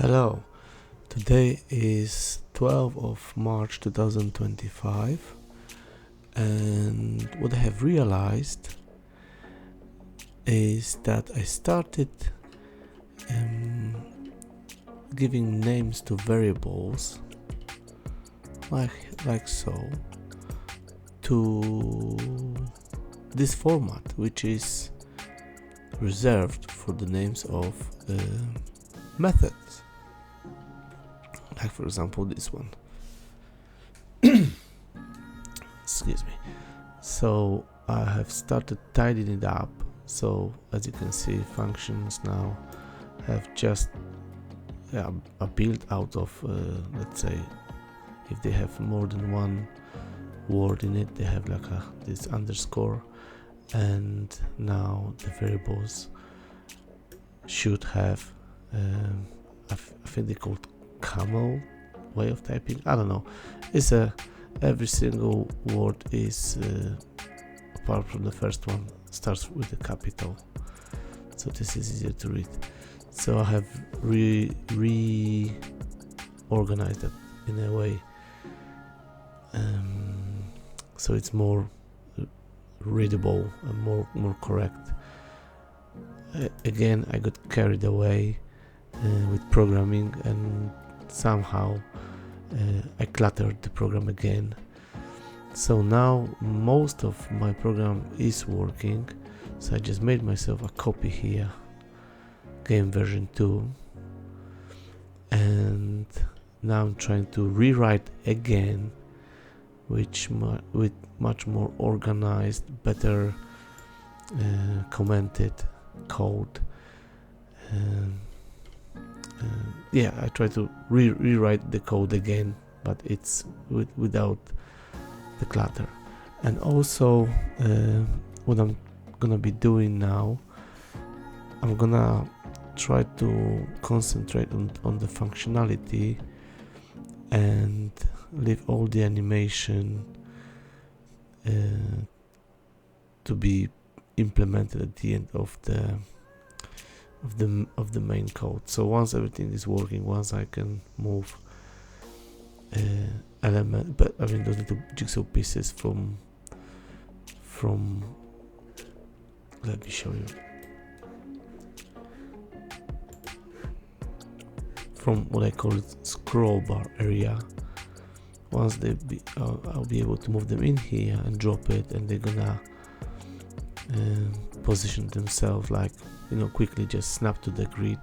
Hello, today is 12th of March 2025 and what I have realized is that I started giving names to variables like so to this format, which is reserved for the names of methods, like for example this one. Excuse me. So I have started tidying it up, so as you can see, functions now have just a build out of let's say if they have more than one word in it, they have like this underscore, and now the variables should have I think they called camel way of typing. I don't know. It's every single word is apart from the first one starts with a capital, so this is easier to read. So I have reorganized it in a way so it's more readable and more correct. Again, I got carried away with programming and somehow I cluttered the program again. So now most of my program is working, so I just made myself a copy here, game version 2, and now I'm trying to rewrite again with much more organized, better commented code. Yeah, I try to rewrite the code again, but it's without the clutter. And also what I'm gonna be doing now, I'm gonna try to concentrate on the functionality and leave all the animation to be implemented at the end of the main code. So once everything is working, once I can move element, but I mean those little jigsaw pieces from let me show you, from what I call it scroll bar area. Once I'll be able to move them in here and drop it, and they're gonna position themselves, like, you know, quickly just snap to the grid.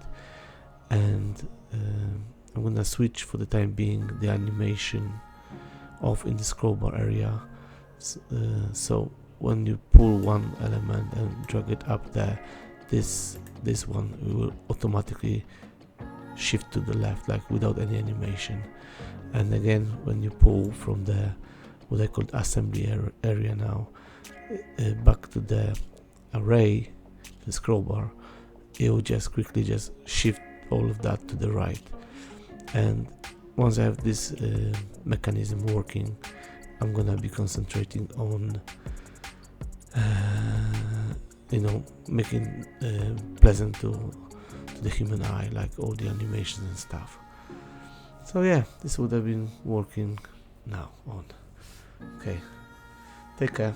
And I'm gonna switch for the time being the animation off in the scroll bar area, so when you pull one element and drag it up there, this one will automatically shift to the left, like without any animation. And again, when you pull from the what I call assembly area now back to the array, the scroll bar, it will just quickly just shift all of that to the right. And once I have this mechanism working, I'm gonna be concentrating on you know, making pleasant to the human eye, like all the animations and stuff. So yeah, this would have been working now on. Okay, take care.